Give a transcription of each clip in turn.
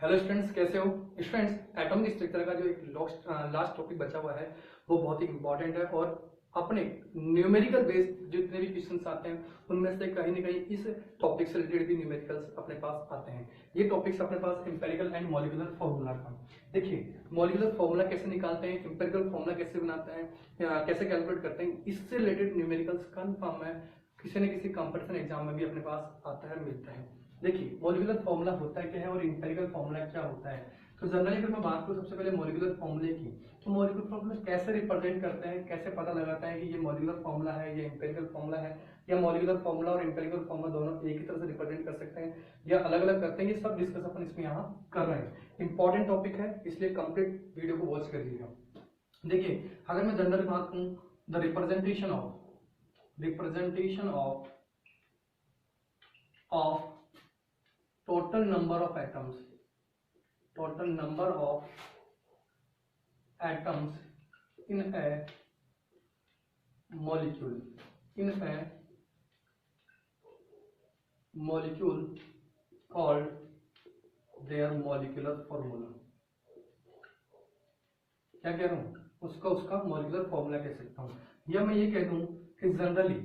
Hello students, कैसे हो students. Atomic structure का जो एक लास्ट टॉपिक बचा हुआ है वो बहुत ही इंपॉर्टेंट है और अपने न्यूमेरिकल बेस्ड जितने भी क्वेश्चंस आते हैं उनमें से कहीं ना कहीं इस टॉपिक से रिलेटेड भी न्यूमेरिकल्स अपने पास आते हैं। ये टॉपिक्स अपने पास एम्पेरिकल एंड मॉलिक्यूलर फॉर्मूला का। देखिए, मॉलिक्यूलर फॉर्मूला कैसे निकालते हैं, एम्पेरिकल फॉर्मूला कैसे बनाते हैं, कैसे कैलकुलेट करते हैं, इससे रिलेटेड न्यूमेरिकल्स कन्फर्म है किसी न किसी कंपटीशन एग्जाम में भी अपने पास आता है, मिलता है। देखिए, मॉलिक्यूलर फॉर्मूला होता है क्या है और एम्पिरिकल फॉर्मूला क्या होता है। तो जनरली अगर मैं बात करूं सबसे पहले मॉलिक्यूलर फॉर्मूले की, तो मॉलिक्यूलर फॉर्मूला कैसे रिप्रेजेंट करते हैं, कैसे पता लगाता है कि ये मॉलिक्यूलर फॉर्मूला है, ये एम्पिरिकल फॉर्मूला है, या मॉलिक्यूलर फॉर्मूला और एम्पिरिकल फॉर्मूला दोनों एक ही तरह से रिप्रेजेंट कर सकते हैं या अलग अलग करते हैं, ये सब डिस्कस अपन इसमें यहाँ कर रहे हैं। इंपॉर्टेंट टॉपिक है, इसलिए कंप्लीट वीडियो को वॉच कर लीजिएगा। देखिए, अगर मैं जनरल बात करूं, the representation of total number of atoms in a molecule called their molecular formula। क्या कह रहा हूं, उसका मॉलिक्यूलर फॉर्मूला कह सकता हूं, या मैं ये कह दूं कि जनरली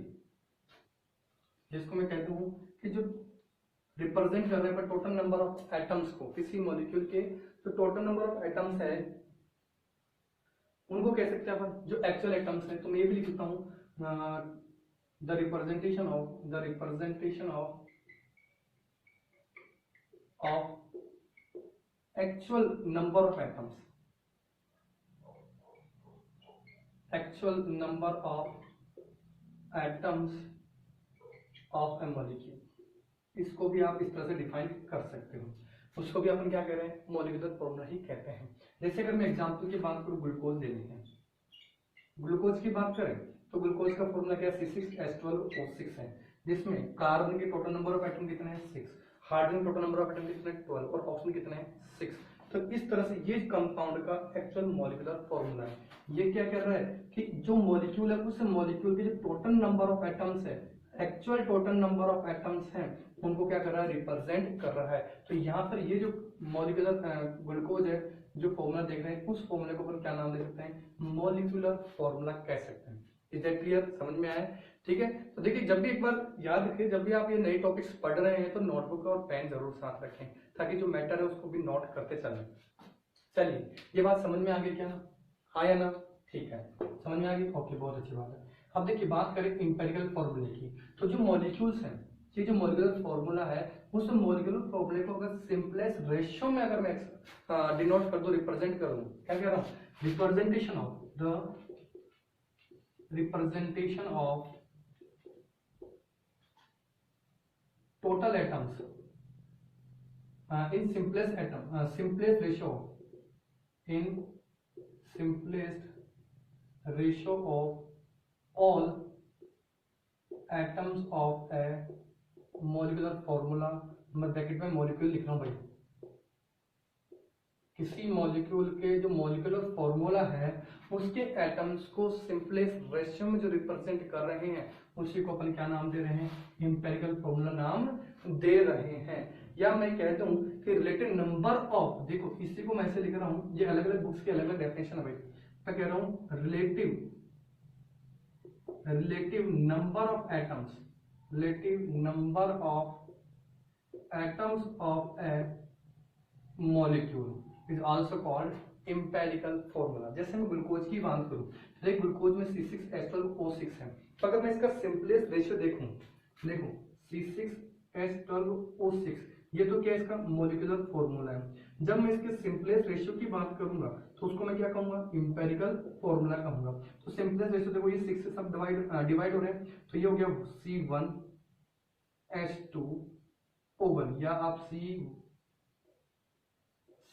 जिसको मैं कहता हूं कि जो रिप्रेजेंट कर रहे हैं टोटल नंबर ऑफ एटम्स को, किसी मॉलिक्यूल के जो टोटल नंबर ऑफ एटम्स है उनको कह सकते हैं अपन जो एक्चुअल एटम्स है। तो मैं ये भी लिख सकता हूं the representation of actual number of atoms of A molecule. इसको भी आप इस तरह से डिफाइन कर सकते हो, उसको भी अपन क्या कह रहे हैं, मॉलिक्यूलर फॉर्मूला ही कहते हैं। जैसे अगर मैं एग्जांपल की बात करूं, ग्लूकोज ले लेते हैं। ग्लूकोज की बात करें तो ग्लूकोज का फॉर्मूला क्या है, C6H12O6 है, जिसमें कार्बन के टोटल नंबर ऑफ एटम कितने हैं 6, hydrogen total number of atom कितने हैं 12 और ऑक्सीजन कितने हैं 6। तो इस तरह से ये कंपाउंड का एक्चुअल मॉलिक्यूलर फॉर्मूला है। ये क्या कर रहा है कि जो मॉलिक्यूल है उस मॉलिक्यूल के जो टोटल नंबर ऑफ एटम्स है, actual total number of atoms हैं, उनको क्या कर रहा है, रिप्रेजेंट कर रहा है। तो यहाँ पर ये जो मॉलिक्यूलर ग्लूकोज है जो फॉर्मूला देख रहे हैं, उस फॉर्मूले को अपन क्या नाम दे सकते हैं, मॉलिक्यूलर फॉर्मूला कह सकते हैं। इज दैट क्लियर, समझ में आया? ठीक है। तो देखिए, जब भी एक बार याद रखिए, जब भी आप ये नए टॉपिक्स पढ़ रहे हैं तो नोटबुक और पेन जरूर साथ रखें ताकि जो मैटर है उसको भी नोट करते चलें। चलिए, ये बात समझ में आ गई क्या, हाँ या ना? ठीक है, समझ में आ गई, ओके, बहुत अच्छी बात है। अब देखिए, बात करें इंपेरिकल फॉर्मूले की, तो जो मॉलिक्यूल्स हैं, ये जो मॉलिक्यूलर फॉर्मूला है, उस मॉलिक्यूलर फॉर्मूले को अगर सिंपलेस्ट रेशियो में अगर मैं डिनोट कर दूं, रिप्रेजेंट कर दूं, क्या कह रहा हूं, representation of total atoms in simplest ratio of all atoms of a molecular formula। मैं ब्रैकेट में मॉलिक्यूल लिख रहा हूं भाई, किसी मॉलिक्यूल के जो मॉलिक्यूलर फॉर्मूला है उसके एटम्स को सिंपलेस्ट रेशियो में जो रिप्रेजेंट कर रहे हैं उसी को अपन क्या नाम दे रहे हैं, एम्पिरिकल फॉर्मूला नाम दे रहे हैं। या मैं कहता हूं कि रिलेटिव नंबर ऑफ, देखो इसी को मैं ऐसे लिख रहा हूं, ये अलग अलग बुक्स की अलग अलग डेफिनेशन है भाई। मैं कह रहा हूं relative number of atoms of A molecule is also called empirical formula. जैसे मैं ग्लूकोज की बात करूं, देखो ग्लूकोज में C6H12O6 है, तो अगर मैं इसका सिंपलेस्ट रेशियो देखूं, देखो C6H12O6, ये तो क्या है, इसका मॉलिक्यूलर फॉर्मूला है। जब मैं इसके सिंपलेस्ट रेशियो की बात करूंगा तो उसको मैं क्या कहूंगा, एम्पिरिकल फॉर्मूला कहूंगा। तो सिंपलेस्ट रेशियो देखो, ये 6 से सब डिवाइड हो रहे हैं, तो ये हो गया C1H2O1, या आप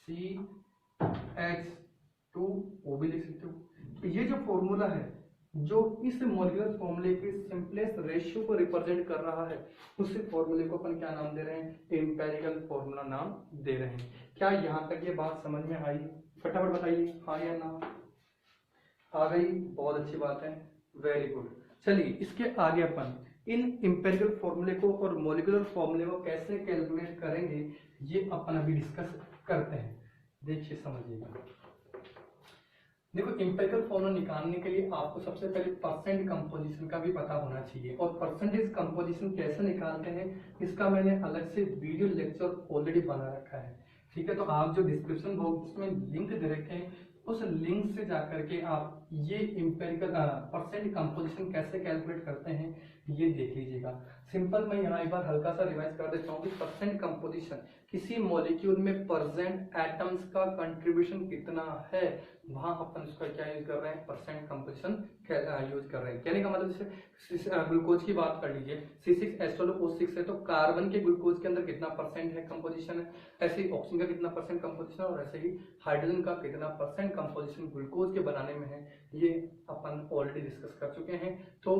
CH2O भी लिख सकते हो। तो ये जो फॉर्मूला है जो इस मॉलिक्यूलर फॉर्मूले के सिंपलेस्ट रेशियो को रिप्रेजेंट कर रहा है, उस फॉर्मूले को अपन क्या नाम दे रहे हैं, एम्पिरिकल फॉर्मूला नाम दे रहे हैं। क्या यहां तक ये बात समझ में आई? फटाफट बताइए हाँ या ना। आ गई, बहुत अच्छी बात है, वेरी गुड। चलिए, इसके आगे अपन इन एम्पिरिकल फॉर्मूले को और मॉलिक्यूलर फॉर्मूले को कैसे कैलकुलेट करेंगे ये अपन अभी डिस्कस करते हैं। देखिए समझिएगा, देखो एम्पिरिकल फॉर्मूला निकालने के लिए आपको सबसे पहले परसेंट कंपोजिशन का भी पता होना चाहिए, और परसेंटेज कंपोजिशन कैसे निकालते हैं इसका मैंने अलग से वीडियो लेक्चर ऑलरेडी बना रखा है, ठीक है। तो आप जो डिस्क्रिप्शन बॉक्स में लिंक दे रखे हैं उस लिंक से जाकर के आप ये एम्पिरिकल परसेंट कंपोजिशन कैसे कैलकुलेट करते हैं ये देख लीजिएगा। सिंपल मैं यहाँ एक बार हल्का सा रिवाइज कर देता हूँ कि परसेंट कंपोजिशन किसी मॉलिक्यूल में प्रेजेंट एटम्स का कंट्रीब्यूशन कितना है, वहां अपन उसका क्या यूज कर रहे हैं, परसेंट कंपोजिशन यूज कर रहे हैं। कहने का मतलब जैसे ग्लूकोज की बात कर लीजिए, C6H12O6 है तो कार्बन के ग्लूकोज के अंदर कितना परसेंट है कंपोजिशन है, ऐसे ही ऑक्सीजन का कितना परसेंट कंपोजिशन है, और ऐसे ही हाइड्रोजन का कितना परसेंट कंपोजिशन ग्लूकोज के बनाने में है, ये अपन ऑलरेडी डिस्कस कर चुके हैं। तो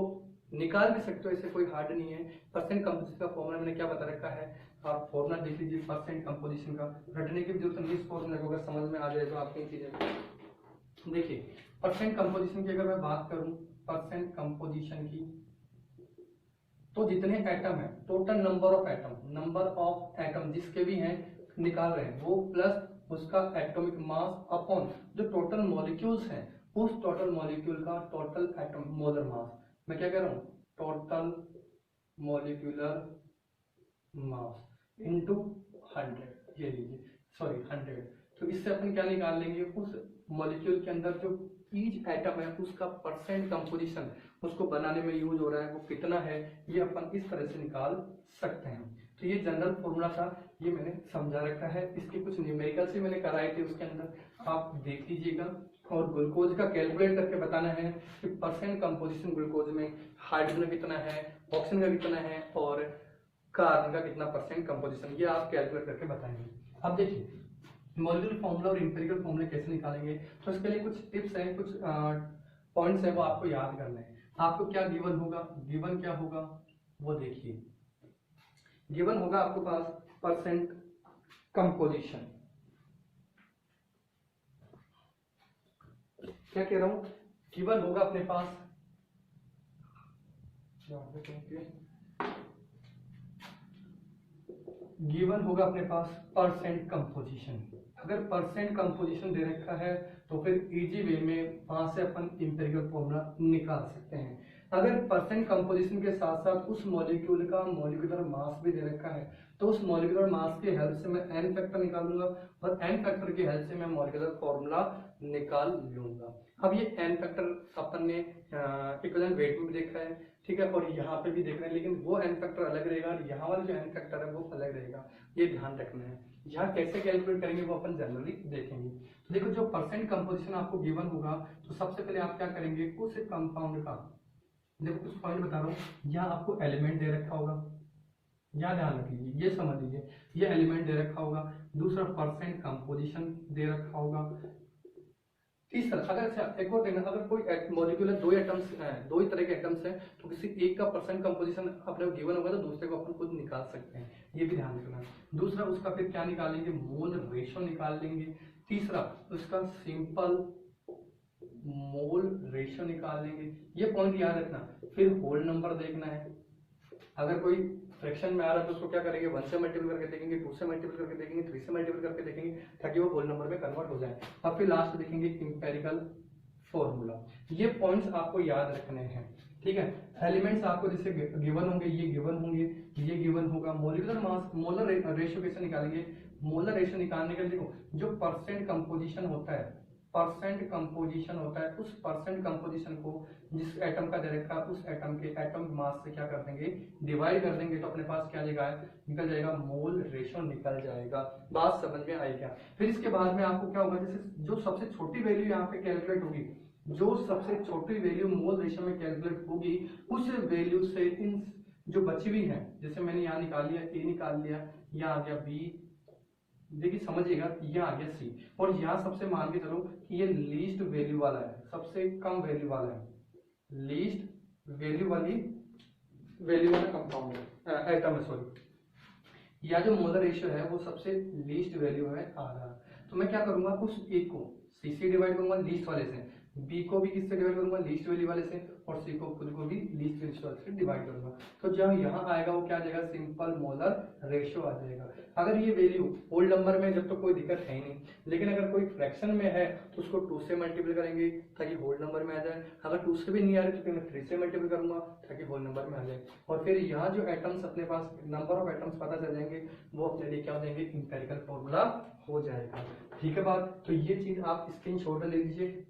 निकाल भी सकते हो, ऐसे कोई हार्ड नहीं है। परसेंट कंपोजिशन का फॉर्मूला मैंने क्या बता रखा है, आप फॉर्मूला देख लीजिए परसेंट कंपोजिशन का, रटने की जरूरत नहीं, इस फॉर्मूला को अगर समझ में आ जाए तो आपकी चीजें। देखिए परसेंट कंपोजिशन की अगर मैं बात करूं, परसेंट कंपोजिशन की, तो जितने एटम है, टोटल नंबर ऑफ एटम जिसके भी हैं निकाल रहे हैं, वो प्लस उसका एटॉमिक मास अपॉन जो टोटल मॉलिक्यूल्स हैं उस टोटल मॉलिक्यूल का टोटल एटम मोलर मास। मैं क्या कह रहा हूँ, टोटल मॉलिक्यूलर मास इनटू 100, ये लीजिए सॉरी 100। तो इससे अपन क्या निकाल लेंगे, उस मॉलिक्यूल के अंदर जो ईच एटम है उसका परसेंट कंपोजिशन उसको बनाने में यूज हो रहा है वो कितना है, ये अपन इस तरह से निकाल सकते हैं। तो ये जनरल फॉर्मूला था, ये मैंने समझा रखा है, इसके कुछ न्यूमेरिकल से मैंने कराए थे, उसके अंदर आप देख लीजिएगा। और ग्लूकोज का कैलकुलेट करके बताना है कि परसेंट कंपोजिशन ग्लूकोज में हाइड्रोजन कितना है, ऑक्सीजन का कितना है और कार्बन का कितना परसेंट कंपोजिशन, ये आप कैलकुलेट करके बताएंगे। अब देखिए मॉलिक्यूलर फॉर्मूला और एम्पिरिकल फॉर्मूला कैसे निकालेंगे, तो इसके लिए कुछ टिप्स हैं, कुछ पॉइंट्स हैं, वो आपको याद करना है। आपको क्या गिवन होगा, गिवन क्या होगा वो देखिए, गिवन होगा आपके पास परसेंट कंपोजिशन, क्या कह रहा हूं, गिवन होगा अपने पास, गिवन होगा अपने पास परसेंट कंपोजिशन। अगर परसेंट कंपोजिशन दे रखा है तो फिर इजी वे में वहां से अपन एम्पिरिकल फॉर्मूला निकाल सकते हैं। अगर परसेंट कंपोजिशन के साथ साथ उस मॉलिक्यूल का मॉलिक्यूलर मास भी दे रखा है तो उस मॉलिक्यूलर मास के हेल्प से मैं एन फैक्टर निकालूंगा और एन फैक्टर की हेल्प से मैं मॉलिक्यूलर फॉर्मूला निकाल लूंगा। अब ये एन फैक्टर अपन ने इक्विवेलेंट वेट में भी देखा है, ठीक है, और यहाँ पे भी देख रहे हैं, लेकिन वो एन फैक्टर अलग रहेगा और यहाँ वाला जो एन फैक्टर है वो अलग रहेगा, ये ध्यान रखना है। यहाँ कैसे कैलकुलेट करेंगे वो अपन जनरली देखेंगे। तो देखो जो परसेंट कंपोजिशन आपको गिवन होगा तो सबसे पहले आप क्या करेंगे, उस कंपाउंड का, देखो कुछ पॉइंट बता रहा हूँ, यहाँ आपको एलिमेंट दे रखा होगा, यहाँ ध्यान रख लीजिए, ये समझ लीजिए, ये एलिमेंट दे रखा होगा, दूसरा परसेंट कंपोजिशन दे रखा होगा, तीसरा अगर एक और देखना, अगर कोई मॉलिक्यूलर दो ही तरह के एटम्स हैं तो किसी एक का परसेंट कंपोजिशन अपने गिवन होगा तो दूसरे को अपन खुद निकाल सकते हैं, ये भी ध्यान रखना। दूसरा उसका फिर क्या निकालेंगे, मोल रेशो निकाल लेंगे। तीसरा उसका सिंपल मोल रेशो निकाल लेंगे, ये पॉइंट याद रखना। फिर होल नंबर देखना है, अगर कोई फ्रैक्शन में आ रहा है तो उसको क्या करेंगे, 1 से मल्टीपल करके देखेंगे, 2 से मल्टीपल करके देखेंगे, 3 से मल्टीपल करके देखेंगे ताकि वो होल नंबर में कन्वर्ट हो जाए। अब फिर लास्ट देखेंगे इंपेरिकल फॉर्मूला। ये पॉइंट्स आपको याद रखने हैं, ठीक है। एलिमेंट्स आपको जैसे गिवन होंगे, ये गिवन होंगे, ये गिवन होगा। मॉलिक्यूलर मास मोलर रेशियो कैसे निकालेंगे, मोलर रेशियो निकालने के लिए देखो जो परसेंट कंपोजिशन होता है, परसेंट कंपोजिशन होता है, उस परसेंट कंपोजिशन को जिस एटम का दे रखा है उस एटम के एटम मास से क्या कर देंगे, डिवाइड कर देंगे, तो अपने पास क्या निकल जाएगा, मोल रेशो निकल जाएगा। बात समझ में आई क्या। फिर इसके बाद में आपको क्या होगा, जैसे जो सबसे छोटी वैल्यू यहाँ पे कैलकुलेट होगी, जो सबसे छोटी वैल्यू मोल रेशो में कैलकुलेट होगी उस वैल्यू से इन जो बची हुई है, जैसे मैंने यहाँ निकाल लिया, ए निकाल लिया, यहाँ आ गया बी, देखिए समझिएगा, यहाँ आ गया सी, और यहाँ सबसे मान के चलो कि ये लीस्ट वैल्यू वाला है, सबसे कम वैल्यू वाला है, लीस्ट वैल्यू वाला कंपाउंड है, एटम है सॉरी, या जो मोलर रेशियो है वो सबसे लीस्ट वैल्यू है आ रहा। तो मैं क्या करूंगा, उस एक को सी से डिवाइड करूंगा लीस्ट वाले से, बी को भी किससे डिवाइड करूंगा, लीस्ट वैल्यू वाले से, और सी को खुद को भी लीस्ट वैल्यू वाले से डिवाइड करूंगा। तो जब यहाँ आएगा वो क्या आ जाएगा, सिंपल मोलर रेशियो आ जाएगा। अगर ये वैल्यू होल नंबर में जब तो कोई दिक्कत है ही नहीं, लेकिन अगर कोई फ्रैक्शन में है तो उसको 2 से मल्टीपल करेंगे ताकि होल नंबर में आ जाए। अगर 2 से भी नहीं आ रही तो फिर मैं 3 से मल्टीपल करूंगा ताकि होल नंबर में आ जाए। और फिर यहाँ जो एटम्स अपने पास नंबर ऑफ एटम्स पता चल जाएंगे वो अपने लिए क्या हो जाएंगे, इंपेरिकल फॉर्मूला हो जाएगा। ठीक है बात, तो ये चीज आप स्क्रीनशॉट ले लीजिए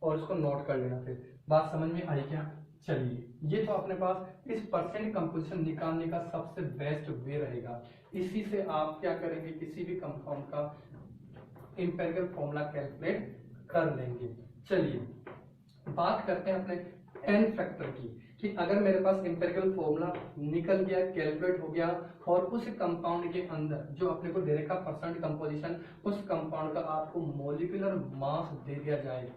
और इसको नोट कर लेना। फिर बात समझ में आई क्या? चलिए, ये तो अपने पास इस परसेंट कंपोजिशन निकालने का सबसे बेस्ट वे रहेगा। इसी से आप क्या करेंगे, किसी भी कंपाउंड का इंपेरिकल फॉर्मूला कैलकुलेट कर लेंगे। चलिए बात करते हैं अपने एन फैक्टर की, कि अगर मेरे पास इंपेरिकल फॉर्मूला निकल गया, कैलकुलेट हो गया, और उस कंपाउंड के अंदर जो अपने को दे रखा परसेंट कंपोजिशन, उस कंपाउंड का आपको मॉलिक्यूलर मास दे दिया जाए,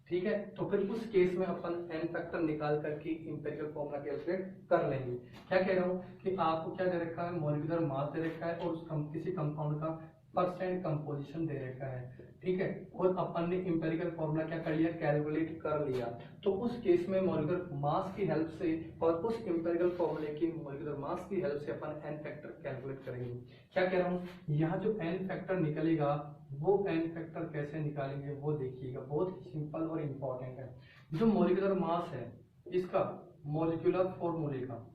ठीक है, तो फिर उस केस में अपन एन फैक्टर निकाल करके इंपेरिकल फॉर्मूला कैलकुलेट कर लेंगे। क्या कह रहा हूँ कि आपको क्या दे रखा है, मॉलिक्यूलर मास दे रखा है और किसी कंपाउंड का परसेंट कंपोजिशन दे रखा है, ठीक है, और अपन ने इंपेरिकल फॉर्मूला क्या कर लिया, कैलकुलेट कर लिया। तो उस केस में मॉलिक्यूलर मास की हेल्प से और उस इंपेरिकल फॉर्मूले की मॉलिक्यूलर मास की हेल्प से अपन एन फैक्टर कैलकुलेट करेंगे। क्या कह रहा हूँ, यहाँ जो एन फैक्टर निकलेगा वो एन फैक्टर कैसे निकालेंगे वो देखिएगा, बहुत सिंपल और इम्पोर्टेंट है। जो मॉलिक्यूलर मास है इसका मॉलिक्यूलर फॉर्मूले का,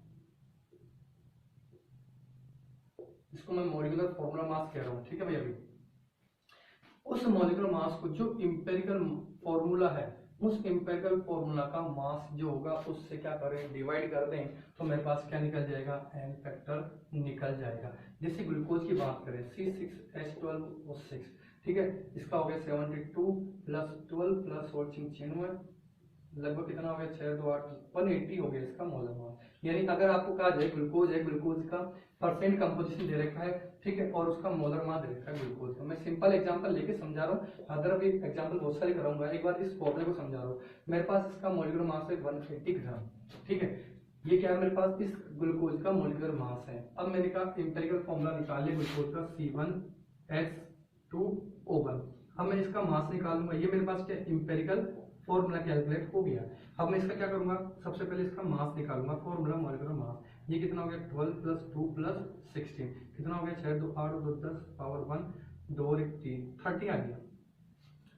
इसको मैं मॉलिक्यूलर फॉर्मूला मास कह रहा हूँ, ठीक है भाई। अभी उस मॉलिक्यूलर मास को जो इंपेरिकल फॉर्मूला है, उस इंपेरिकल फॉर्मूला का मास जो होगा उससे क्या करें, डिवाइड कर दें, तो मेरे पास क्या निकल जाएगा, एन फैक्टर निकल जाएगा। जैसे ग्लूकोज की बात करें C6H12O6, ठीक है, इसका हो गया 72 प्लस 12 प्लस 96, लगभग कितना हो गया, 6 2 8 180 हो गया इसका मोलर मास। यानी अगर आपको कहा जाए ग्लूकोज है, ग्लूकोज का परसेंट कंपोजिशन दे रखा है, ठीक है, और उसका मोलर मास दे रखा है ग्लूकोज का। मैं सिंपल एग्जांपल लेके समझा रहा हूँ, अदर भी एग्जांपल बहुत सारे कराऊंगा, एक बार इस फॉर्मूले को समझा रहा हूँ। मेरे पास इसका मोलिकुलर मास है 180 ग्राम, ठीक है, ये क्या है मेरे पास इस ग्लूकोज का मोलिकुलर मास है। अब मैंने कहा इंपेरिकल फॉर्मूला निकाल लिया ग्लूकोज का C1H2O1। अब मैं इसका मास निकालूंगा, ये मेरे पास क्या इंपेरिकल फॉर्मूला कैलकुलेट हो गया। अब मैं इसका क्या करूंगा, सबसे पहले इसका मास निकालूंगा, फॉर्मूला मॉलिक्यूलर मास, ये कितना हो गया 12 प्लस 2 प्लस 16, कितना हो गया 6 2 8 2 10 पावर 1 2 1 3 30 आ गया,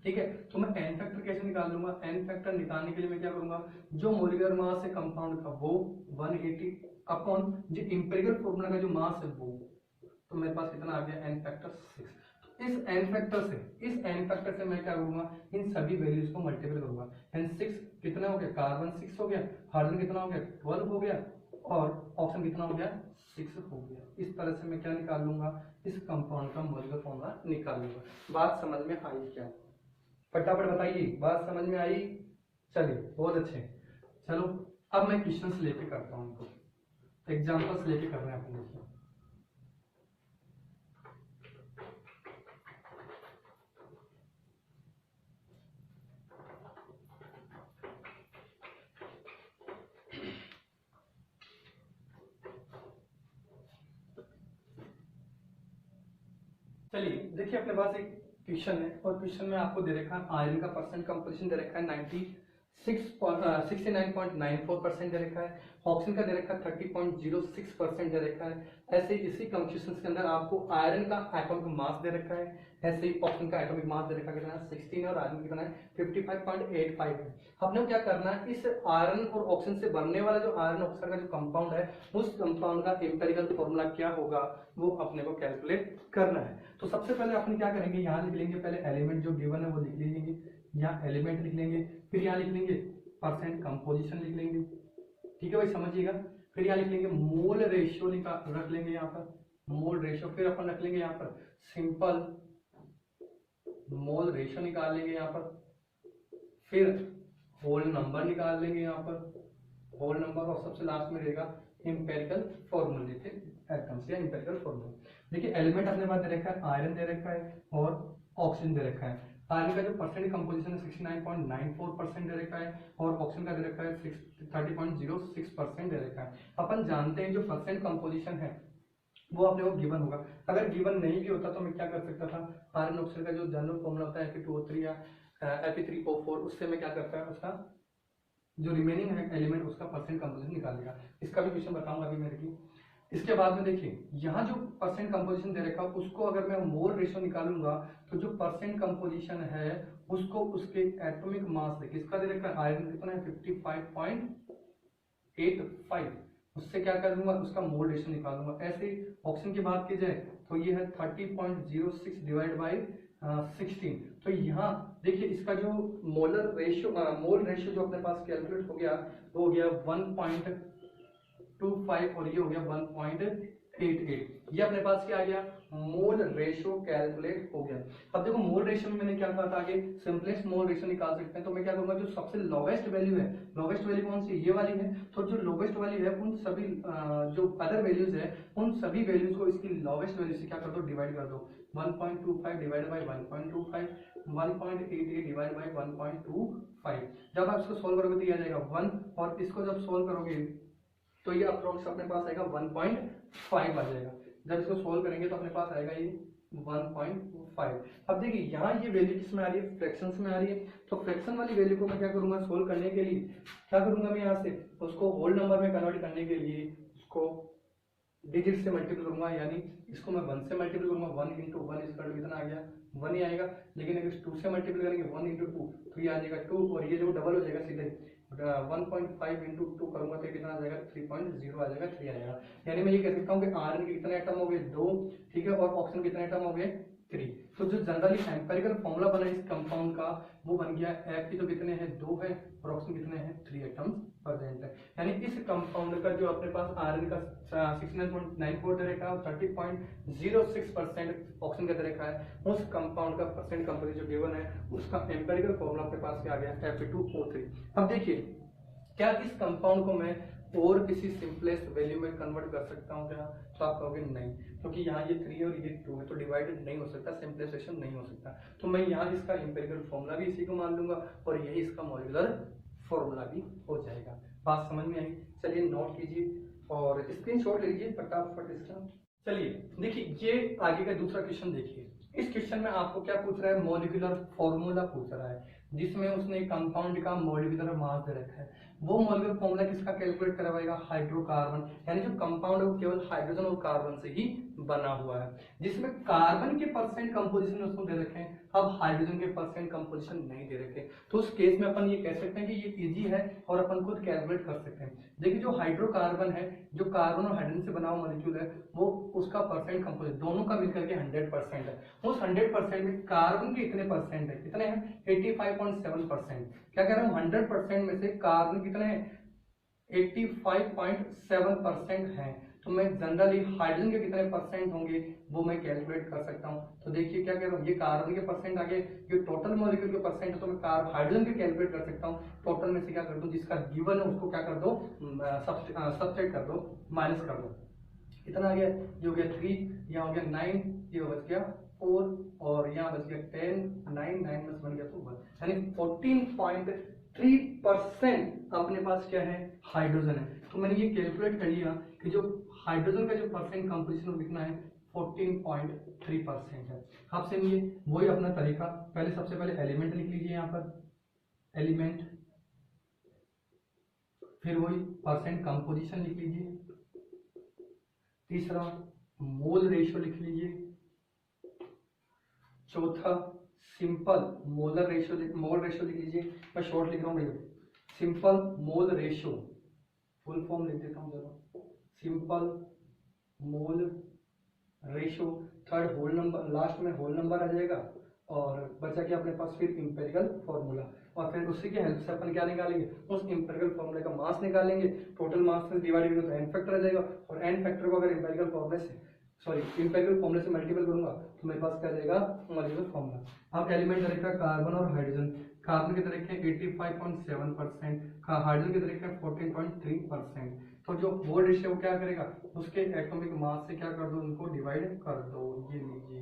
ठीक है। तो मैं एन फैक्टर कैसे निकाल लूंगा, एन फैक्टर निकालने के लिए मैं क्या करूंगा, जो मॉलिक्यूलर मास है कंपाउंड का वो 180 अपॉन जो इंपेरिकल फॉर्मूला का जो मास है वो, तो मेरे पास कितना आ गया एन फैक्टर 6। इस एन फैक्टर से मैं क्या करूंगा, इन सभी वैल्यूज को मल्टीपल करूंगा। एन 6 कितना हो गया, कार्बन 6 हो गया, हाइड्रोजन कितना हो गया 12 हो गया, और ऑक्सीजन कितना हो गया 6 हो गया। इस तरह से मैं क्या निकाल लूंगा, इस कंपाउंड का मॉलिक्यूलर फॉर्मूला निकाल लूंगा। बात समझ में आई क्या, फटाफट बताइए, बात समझ में आई? चलिए बहुत अच्छे। चलो अब मैं क्वेश्चंस लेके करता हूँ, इनको एग्जांपल्स लेके कर रहे हैं अपने। चलिए देखिए, अपने पास एक क्वेश्चन है और क्वेश्चन में आपको दे रखा है आयरन का परसेंट कंपोजिशन दे रखा है 69.94% दे रखा है, ऑक्सीजन का दे रखा है 30.06% दे रखा है। ऐसे ही इसी कंपोजिशन के अंदर आपको आयरन का एटॉमिक मास दे रखा है, ऐसे ही ऑक्सीजन का एटॉमिक मास दे रखा है कितना है 16 और आयरन कितना है 55.85 है। हमने क्या करना है, इस आयरन और ऑक्सीजन से बनने वाला जो आयरन ऑक्साइड का जो कंपाउंड है, उस कंपाउंड का एम्पिरिकल फॉर्मूला क्या होगा वो अपने को कैलकुलेट करना है। तो सबसे पहले अपन क्या करेंगे, यहाँ लिख लेंगे पहले एलिमेंट जो गिवन है वो लिख लेंगे, यहाँ एलिमेंट लिख लेंगे, फिर यहाँ लिख लेंगे परसेंट कंपोजिशन लिख लेंगे, ठीक है भाई समझिएगा। फिर यहाँ लिख लेंगे मोल रेशियो रख लेंगे यहाँ पर मोल रेशियो, फिर अपन रख लेंगे यहाँ पर सिंपल मोल रेशियो निकाल लेंगे यहाँ पर, फिर होल नंबर निकाल लेंगे यहाँ पर होल नंबर, और सबसे लास्ट में रहेगा इंपेरिकल फॉर्मूले के एटम्स या इंपेरिकल फॉर्मूला। देखिए एलिमेंट अपने पास दे रखा है, आयरन दे रखा है और ऑक्सीजन दे रखा है। आयरन का जो परसेंट कंपोजिशन है 69.94% दे रखा है और ऑक्सीजन का दे रखा है 30.06% दे रखा है। अपन जानते हैं जो परसेंट कंपोजिशन है वो अपने को गिवन होगा। अगर गिवन नहीं भी होता तो मैं क्या कर सकता था, आयरन ऑक्साइड का जो जनरल फॉर्मूला होता है Fe2O3 या Fe3O4, उससे मैं क्या करता है उसका जो रिमेनिंग है एलिमेंट उसका परसेंट कंपोजिशन निकालेगा। इसका भी क्वेश्चन बताऊंगा अभी मेरे की। इसके बाद में देखिए यहाँ जो परसेंट कंपोजिशन दे रखा उसको अगर मैं मोल रेशियो निकालूंगा तो जो परसेंट कंपोजिशन है उसको उसके एटॉमिक मास देखिए, इसका दे रखा आयरन कितना है 55.85, उससे क्या कर दूंगा उसका मोल रेशियो निकालूंगा। ऐसे ऑप्शन की बात की जाए तो ये है 30.06 डिवाइड बाई 16। तो यहाँ देखिए इसका जो मोल रेशियो जो अपने पास कैलकुलेट हो गया वो हो गया 1.25 और ये हो गया 1.88। ये अपने पास क्या आ गया मोल रेशियो कैलकुलेट हो गया। अब देखो मोल रेशियो में मैंने क्या कहा था आगे सिंपलेस्ट मोल रेशियो निकाल सकते हैं, तो मैं क्या करूंगा जो सबसे लोवेस्ट वैल्यू है, लोवेस्ट वैल्यू कौन सी ये वाली है, तो जो लोवेस्ट वैल्यू है उन सभी जो अदर वैल्यूज है उन सभी वैल्यूज को इसकी लोवेस्ट वैल्यू से क्या कर दो डिवाइड कर दो। 1.25 डिवाइड बाई 1.25, 1.88 डिवाइड बाई 1.25। जब आप इसको सोल्व करोगे तो ये आ जाएगा 1, और इसको जब सोल्व करोगे तो ये अप्रोक्स अपने पास आएगा 1.5 आ जाएगा। जब इसको सोल्व करेंगे तो अपने पास आएगा ये 1.5। अब देखिए यहाँ ये वैल्यू किस में आ रही है फ्रैक्शंस में आ रही है, तो फ्रैक्शन वाली वैल्यू को मैं क्या करूंगा सोल्व करने के लिए क्या करूंगा मैं यहाँ से उसको होल नंबर में कन्वर्ट करने के लिए उसको डिजिट से मल्टीपल करूंगा, यानी इसको मैं 1 से मल्टीपल करूंगा। 1 इंटू 1 इसका कितना आ गया 1 ही आएगा, लेकिन अगर 2 से मल्टीपल करेंगे 1 इंटू 2 तो ये आ जाएगा 2, और ये जो डबल हो जाएगा सीधे 1.5 इंटू 2 करूंगा तो कितना आ जाएगा 3.0 आ जाएगा 3 आएगा। यानी मैं ये कह सकता हूँ कि आर के कितने एटम हो गए 2, ठीक है, और ऑक्सीजन कितने एटम हो गए 3। तो जो जनरली एम्पेरिकल फॉर्मूला बना इस कंपाउंड का वो बन गया एफ की तो कितने हैं 2 है और ऑक्सीजन कितने हैं 3 एटम्स प्रेजेंट है। यानी इस कंपाउंड का जो अपने पास आयरन का 69.94 दे रखा है और 30.06% ऑक्सीजन का दे रखा है, उस कंपाउंड का परसेंट कंपोजिशन जो गिवन है उसका एम्पेरिकल फॉर्मूला अपने पास क्या आ गया Fe2O3। अब देखिए क्या इस कंपाउंड को मैं और किसी सिंपलेस्ट वैल्यू में कन्वर्ट कर सकता हूँ क्या, तो आप कहोगे नहीं, क्योंकि यहाँ ये 3 और ये 2 है तो डिवाइडेड नहीं हो सकता, सिंप्लिफिकेशन नहीं हो सकता। तो मैं यहाँ इसका एम्पिरिकल फॉर्मूला भी इसी को मान लूंगा और यही इसका मॉलिक्यूलर फॉर्मूला भी हो जाएगा। बात समझ में आई? चलिए नोट कीजिए और स्क्रीनशॉट ले लीजिए फटाफट इसका। चलिए देखिए ये आगे का दूसरा क्वेश्चन देखिए। इस क्वेश्चन में आपको क्या पूछ रहा है मॉलिक्यूलर फॉर्मूला पूछ रहा है, जिसमें उसने कंपाउंड का मॉलिक्यूलर मास दे रखा है। वो मॉलिक्यूलर फॉर्मूला किसका कैलकुलेट करवाएगा हाइड्रोकार्बन, यानी जो कंपाउंड है वो केवल हाइड्रोजन और कार्बन से ही बना हुआ है, जिसमें कार्बन के परसेंट कंपोजिशन उसको दे रखे हैं, अब हाइड्रोजन के परसेंट कंपोजिशन नहीं दे रखे। तो उस केस में अपन ये कह सकते हैं कि ये इजी है और अपन खुद कैलकुलेट कर सकते हैं। देखिए जो हाइड्रोकार्बन है, जो कार्बन और हाइड्रोजन से बना हुआ मॉलिक्यूल है, वो उसका परसेंट कंपोजिशन दोनों का मिलकर के 100% है। उस 100% में कार्बन के इतने परसेंट है, कितने हैं 85.7%। क्या कह रहा हूँ 100% में से कार्बन कितने हैं 85.7% है। तो मैं जनरली हाइड्रोजन के कितने परसेंट होंगे वो मैं कैलकुलेट कर सकता हूं। तो देखिए क्या कह रहा हूँ ये कार्बन के परसेंट आगे, ये टोटल मॉलिक्यूल के परसेंट है, तो मैं हाइड्रोजन के कैलकुलेट कर सकता हूँ। टोटल में से क्या कर दो जिसका गिवन है उसको क्या कर दो सब्सट्रैक्ट कर दो, माइनस कर दो। कितना आ गया ये हो गया 3, यहाँ हो गया 9, ये बच गया 4 और यहाँ बच गया 10, 9 में बन गया तो 1, यानी 14.3% अपने पास क्या है हाइड्रोजन है। तो मैंने ये कैलकुलेट कर लिया कि जो हाइड्रोजन का जो परसेंट कंपोजिशन वो कितना है 14.3% है। अब से ये वही अपना तरीका, पहले सबसे पहले एलिमेंट लिख लीजिए यहाँ पर एलिमेंट, फिर वही परसेंट कंपोजिशन लिख लीजिए, तीसरा मोल रेशियो लिख लीजिए, चौथा सिंपल मोल रेशियो लिख लीजिए। मैं शॉर्ट लिख रहा हूँ भैया, simple mole ratio, full form लिख देता हूँ जरा, simple mole ratio. Third whole number, last में होल नंबर आ जाएगा और बचा कि अपने पास फिर इंपेरिकल फॉर्मूला, और फिर उसी के हेल्प से अपन क्या निकालेंगे उस इंपेरिकल फॉर्मूले का मास निकालेंगे। टोटल मास से डिवाइड करेंगे तो एन फैक्टर आ जाएगा, और एन फैक्टर को अगर इंपेरिकल फॉर्मूले से इंपेरिकल फॉर्मूले से मल्टीपल करूंगा तो मेरे पास क्या जाएगा मॉलिक्यूलर फॉर्मूला। अब एलिमेंट तरीका कार्बन और हाइड्रोजन, कार्बन के तरीके 85.7%, हाइड्रोजन के तरीके 14.3%। तो जो वो रेशियो क्या करेगा उसके एटॉमिक मास से क्या कर दो उनको डिवाइड कर दो। ये लीजिए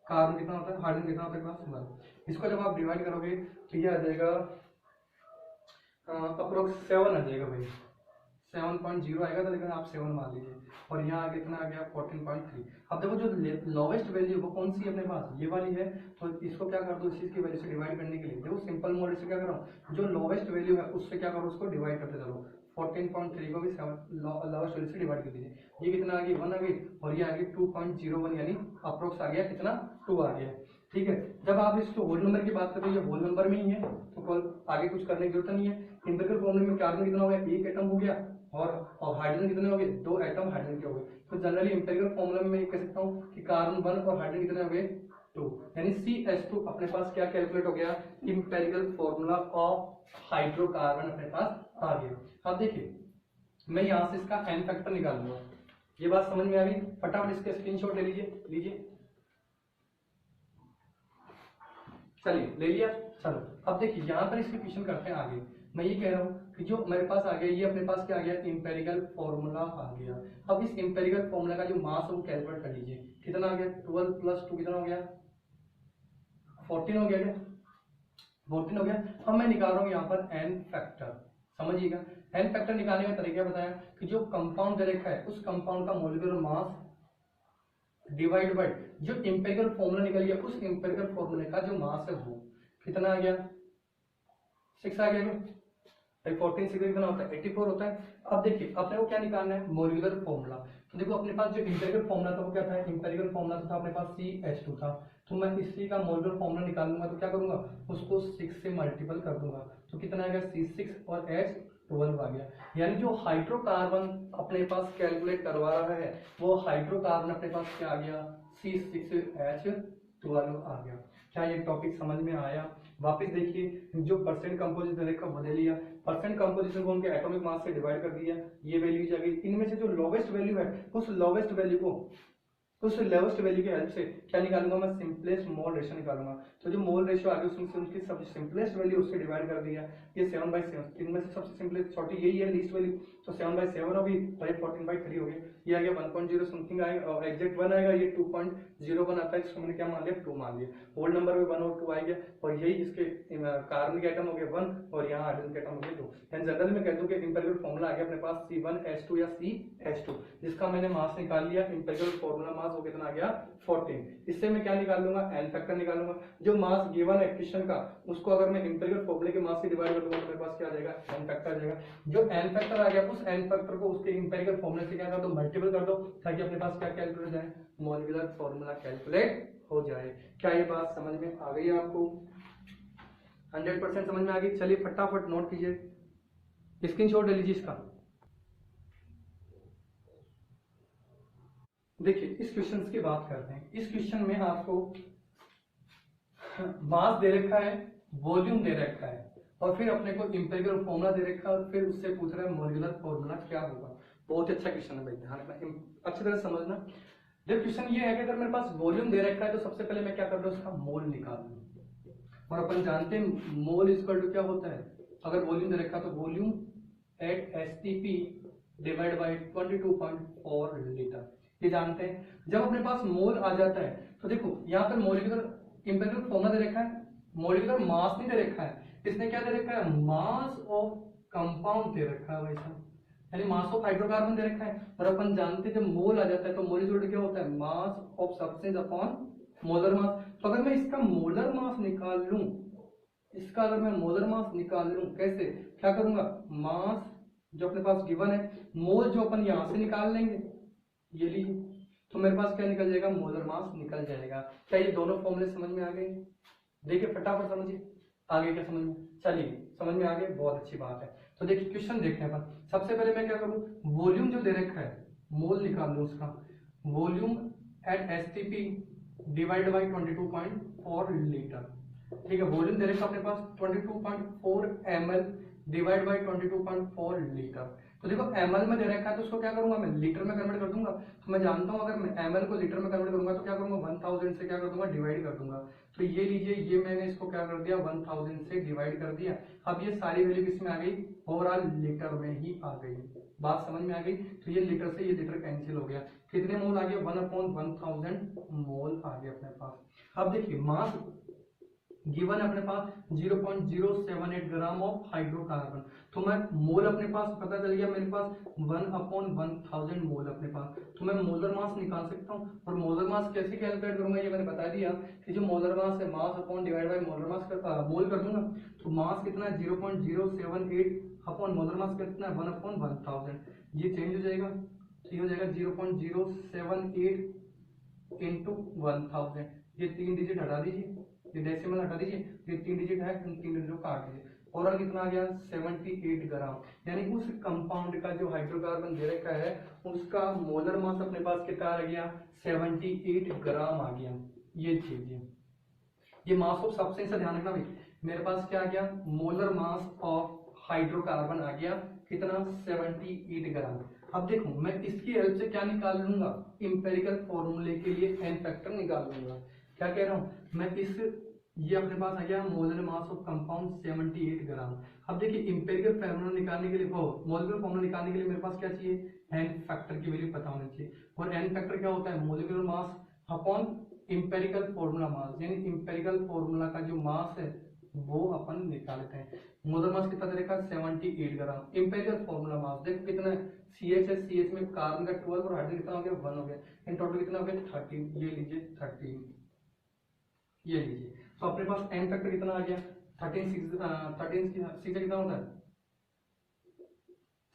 कार्बन कितना होता है हाइड्रोजन कितना होता है क्लास 1, इसको जब आप डिवाइड करोगे तो ये आ जाएगा अप्रोक्स 7 आ जाएगा भाई, 7.0 आएगा था, लेकिन आप 7 मान लीजिए, और यहाँ आगे कितना आ गया 14.3। अब देखो जो लोवेस्ट वैल्यू वो कौन सी है अपने पास, ये वाली है, तो इसको क्या कर दो, इस चीज की वैल्यू से डिवाइड करने के लिए देखो सिंपल मोड से क्या कर रहा हूँ, जो लोवेस्ट वैल्यू है उससे क्या करो, उसको डिवाइड करते चलो। 14.3 को भी लोवेस्ट वैल्यू से डिवाइड कर दीजिए, ये कितना आ गई 1 आ गई, और ये आ गई 2.01, यानी अप्रोक्स आ गया कितना 2 आ गया। ठीक है, जब आप इसको होल नंबर की बात करते हो, ये होल नंबर में ही है, तो आगे कुछ करने की जरूरत नहीं है। इंपेरिकल फॉर्मूले में कार्बन कितना हो गया, एक एटम हो गया, और हाइड्रोजन कितने हो गए, 2 एटम हाइड्रोजन के हो गए। तो जनरली इंपेरिकल फॉर्मूला में मैं कह सकता हूँ कि कार्बन 1 और हाइड्रोजन कितने हो गए 2, यानी CH2 अपने पास क्या कैलकुलेट हो गया, इंपेरिकल फॉर्मूला ऑफ हाइड्रोकार्बन अपने पास आ गया। अब देखिए मैं यहाँ से इसका एन फैक्टर निकालूंगा, ये बात समझ में आ गई, फटाफट इसके स्क्रीनशॉट ले लीजिए। चलिए ले लिया। चलो अब देखिए यहाँ पर इसकी क्वेश्चन करते हैं आगे। मैं ये कह रहा हूँ कि जो मेरे पास आ गया, ये अपने पास क्या आ गया, इंपेरिकल फॉर्मूला आ गया। अब इस इंपेरिकल फॉर्मूला का जो मास है वो कैलकुलेट कर लीजिए, कितना आ गया 12 + 2 कितना हो गया 14 हो गया क्या, 14 हो गया। अब मैं निकाल रहा हूँ यहाँ पर एन फैक्टर, समझिएगा। एन फैक्टर निकालने का तरीका बताया कि जो कंपाउंड दे रखा है उस कंपाउंड का मोलिकुलर मास डिवाइड बाय जो इंपेरिकल फॉर्मूला निकल गया, उस इंपेरिकल फॉर्मूले का जो मास है वो कितना आ गया 6 आ गया क्या, 14 से कितना होता है 84 होता है। अब देखिए अपने को क्या निकालना है, मोलिकुलर फॉर्मूला। तो देखो अपने पास जो इंपेरिकल फॉर्मूला था वो क्या था, इंपेरिकल फॉर्मूला था अपने पास CH2 था, तो मैं इसी का मोलिकुलर फॉर्मूला निकालूंगा, तो क्या करूंगा उसको 6 से मल्टीपल कर दूंगा, तो कितना आ गया C6 और H12 आ गया। यानी जो हाइड्रोकार्बन अपने पास कैलकुलेट करवा रहा है वो हाइड्रोकार्बन अपने पास क्या आ गया C6H12 आ गया। क्या ये टॉपिक समझ में आया। वापस देखिए जो परसेंट कंपोजिशन रेखा बदल लिया, परसेंट कंपोजिशन को उनके एटॉमिक मास से डिवाइड कर दिया, ये वैल्यूज आ गई। इनमें से जो लोवेस्ट वैल्यू है उस लोवेस्ट वैल्यू की हेल्प से क्या निकालूंगा मैं, सिंपलेस्ट मोल रेशियो निकालूंगा। तो जो मोल रेशियो आ गई उसमें से उनकी सबसे सिंपलेस्ट वैल्यू उससे डिवाइड कर दिया, ये 7/7, इनमें से सबसे सिंपलेस्ट छोटी यही है लीस्ट वैल्यू, तो 7/7 होगी और ये 14/3 हो गया, ये आ गया 1.0 समथिंग आएगा, और एग्जैक्ट 1 आएगा, ये 2.01 आता है, इसको मैंने क्या मान लिया 2 मान लिया। होल नंबर में 1 और 2 आ गया, और यही इसके कार्बन के एटम हो गए 1 और यहाँ हाइड्रोजन के एटम हो गए 2। एंड जनरल में कह दूं कि इंपेरिकल फॉर्मूला आ गया अपने पास C1H2 या CH2, जिसका मैंने मास निकाल लिया, इंपेरिकल फॉर्मूला मास वो कितना आ गया 14। इससे मैं क्या निकालूंगा, एन फैक्टर निकालूंगा। जो मास गिवन है क्वेश्चन का उसको अगर मैं इंपेरिकल फॉर्मूले के मास से डिवाइड कर दूंगा तो मेरे पास क्या आ जाएगा, एन फैक्टर आ जाएगा। जो एन फैक्टर आ गया उस एन फैक्टर को उसके इंपेरिकल फॉर्मूले से क्या कर दो, मल्टीपल कर दो, ताकि अपने पास क्या कैलकुलेट हो जाए, मॉलिक्यूलर फॉर्मूला कैलकुलेट हो जाए। क्या ये बात समझ में आ गई आपको, 100% समझ में आ गई। चलिए फटाफट नोट कीजिए, स्क्रीनशॉट ले लीजिए इसका। देखिए इस क्वेश्चन की बात करते हैं। इस क्वेश्चन में आपको मास दे रखा है, वॉल्यूम दे रखा है, और फिर अपने को इंपेरिकल फॉर्मूला दे रखा है, और फिर उससे पूछ रहा है मॉलिक्यूलर फॉर्मूला क्या होगा। बहुत अच्छा क्वेश्चन है भाई, ध्यान रखना, अच्छी तरह समझना। जब क्वेश्चन ये है कि अगर मेरे पास वॉल्यूम दे रखा है तो सबसे पहले मैं क्या कर रहा हूँ, उसका मोल निकाल लूँ, और अपन जानते हैं मोल इक्वल टू क्या होता है, अगर वॉल्यूम दे रखा है तो volume at STP divide by 22.4 litre, ये जानते हैं। जब अपने पास मोल आ जाता है तो देखो यहाँ पर मॉलिक्यूलर इंपेरिकल फॉर्मूला दे रखा है, मॉलिक्यूलर मास नहीं दे रखा है, इसने क्या दे रखा है, मास ऑफ कंपाउंड दे रखा है वैसा, यानी मास ऑफ हाइड्रोकार्बन दे रखा है। और अपन जानते हैं जब मोल आ जाता है तो मोल इक्वल टू क्या होता है, mass of substance upon molar mass. तो अगर मैं इसका मोलर मास निकाल लूं, इसका अगर मैं मोलर मास निकाल लूं, कैसे क्या करूंगा, मास जो अपने पास गिवन है, मोल जो अपन यहां से निकाल लेंगे, ये लीजिए, तो मेरे पास क्या निकल जाएगा, मोलर मास निकल जाएगा। क्या ये दोनों फॉर्मूले समझ में आ गए, देखिए फटाफट समझिए आगे क्या समझ में, चलिए समझ में आ गए, बहुत अच्छी बात है। तो देखिए क्वेश्चन देखते हैं अपन। सबसे पहले मैं क्या करूं, वॉल्यूम जो दे रखा है मोल निकाल लूं उसका, volume at STP divide by 22.4 litre, ठीक है। वॉल्यूम दे रखा अपने पास 22.4 ml डिवाइड बाई 22.4 लीटर। तो देखो ml में दे रखा है तो उसको क्या करूंगा मैं, लीटर में कन्वर्ट कर दूंगा। तो मैं जानता हूं अगर मैं ml को लीटर में कन्वर्ट करूंगा तो क्या करूंगा, 1000 से क्या कर दूंगा, डिवाइड कर दूंगा। तो ये लीजिए, ये मैंने इसको क्या कर दिया, 1000 से डिवाइड कर दिया। अब ये सारी वैल्यू किसमें आ गई, ओवरऑल लीटर में ही आ गई। बात समझ में आ गई। तो ये लीटर से ये लीटर कैंसिल हो गया, कितने मोल आ गया, 1/1000 मोल आ गया अपने पास। अब देखिए गिवन अपने पास 0.078 ग्राम ऑफ हाइड्रोकार्बन। तो मैं मोल अपने पास पता चल गया, मेरे पास 1/1000 मोल अपने पास। तो मैं मोलर मास निकाल सकता हूँ। और मोलर मास कैसे कैलकुलेट करूंगा ये मैंने बता दिया कि जो मोलर मास है mass upon divide by molar mass mole कर दूंगा। तो मास कितना है 0.078 अपॉन मोलर मास कितना है 1/1000। ये चेंज हो जाएगा, ये हो जाएगा 0.078 इंटू 1000। ये 3 डिजिट हटा दीजिए, ये डेसिमल हटा दीजिए, ये 3 डिजिट है, इन 3 डिजिट को काट दीजिए। और कितना आ गया 78 ग्राम। यानी उस कंपाउंड का जो हाइड्रोकार्बन दे रखा है उसका मोलर मास अपने पास कितना आ गया 78 ग्राम आ गया। ये चीज ये मास ऑफ सब्सटेंस से ध्यान रखना भाई, मेरे पास क्या आ गया मोलर मास ऑफ हाइड्रोकार्बन आ गया कितना 78 ग्राम। अब देखो मैं इसकी हेल्प से क्या निकाल लूंगा, इंपेरिकल फॉर्मूले के लिए एन फैक्टर निकाल लूंगा। क्या कह रहा हूं मैं, इस ये अपने पास आ गया मोलर मास ऑफ कंपाउंड 78 ग्राम। अब देखिए इंपेरिकल फॉर्मूला निकालने के लिए मोलर फॉर्मूला निकालने के लिए मेरे पास क्या चाहिए, एन फैक्टर की वैल्यू पता होनी चाहिए। और एन फैक्टर क्या होता है molecular mass upon empirical formula mass, यानी इंपेरिकल फॉर्मूला का जो मास है वो अपन निकालते हैं। मोलर मास कितना दे रखा है 78 ग्राम। इंपेरिकल फॉर्मूला मास देखो कितना है, CH है, CH में कार्बन का 12 और हाइड्रोजन कितना हो गया 1 हो गया। इन टोटल कितना हो गया 13। ये लीजिए 13, ये लीजिए। तो अपने पास एन फैक्टर कितना आ गया 13 6 कितना होता है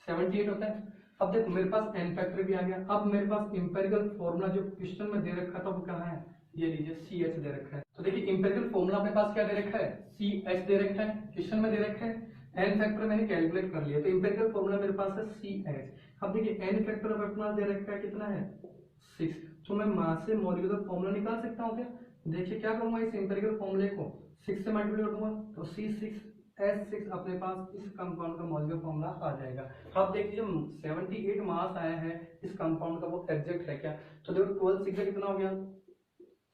78 होता है। अब देखो मेरे पास एन फैक्टर भी आ गया। अब मेरे पास इंपेरिकल फॉर्मूला जो क्वेश्चन में दे रखा था वो कहाँ है, ये लीजिए CH दे रखा है। तो देखिए इंपेरिकल फॉर्मूला अपने पास क्या दे रखा है CH दे रखा है, क्वेश्चन में दे रखा है। एन फैक्टर मैंने कैलकुलेट कर लिया, तो इंपेरिकल फॉर्मूला मेरे पास है CH। अब देखिए एन फैक्टर अपना दे रखा है कितना है 6। तो मैं मास से मॉलिक्यूलर फॉर्मूला निकाल सकता हूँ क्या, देखिए क्या करूंगा इस इंपेरिकल फॉर्मूले को 6 से मल्टीप्लाई करूंगा तो C6H6 अपने पास इस कंपाउंड का मॉलिक्यूलर फॉर्मूला आ जाएगा। अब देखिए जो 78 मास आया है इस कंपाउंड का वो एग्जैक्ट है क्या, तो देखो 12 6 कितना हो गया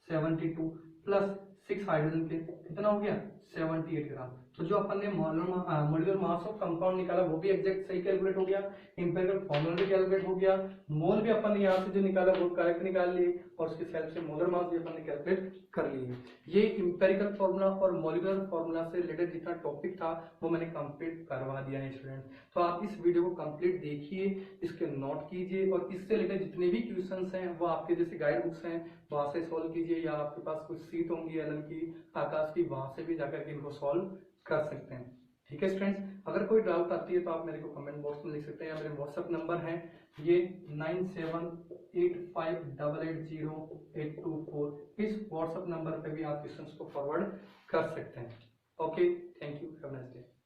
72 प्लस 6 हाइड्रोजन के कितना हो गया 78 ग्राम। तो जो अपन ने मॉलिक्यूलर मास ऑफ कंपाउंड निकाला वो भी एग्जैक्ट सही कैलकुलेट हो गया, इंपेरिकल फॉर्मूला भी कैलकुलेट हो गया, मोल भी अपन ने यहाँ से जो निकाला वो करेक्ट निकाल लिए और उसके हेल्प से मोलर मास भी अपन ने कैलकुलेट कर लिए। ये इंपेरिकल फॉर्मूला और मॉलिक्यूलर फॉर्मूला से रिलेटेड जितना टॉपिक था वो मैंने कंप्लीट करवा दिया है स्टूडेंट। तो आप इस वीडियो को कंप्लीट देखिए, इसके नोट कीजिए और इससे रिलेटेड जितने भी क्वेश्चंस हैं वो आपके जैसे गाइड बुक्स हैं वहां से सॉल्व कीजिए, या आपके पास कुछ सीट होंगी एलएम की आकाश की वहां से भी जाकर के इनको सॉल्व कर सकते हैं। ठीक है स्टूडेंट्स, अगर कोई डाउट आती है तो आप मेरे को कमेंट बॉक्स में लिख सकते हैं, या मेरे व्हाट्सएप नंबर है ये 9785880824। इस व्हाट्सएप नंबर पे भी आप क्वेश्चंस को फॉरवर्ड कर सकते हैं। Okay, thank you, have a nice day.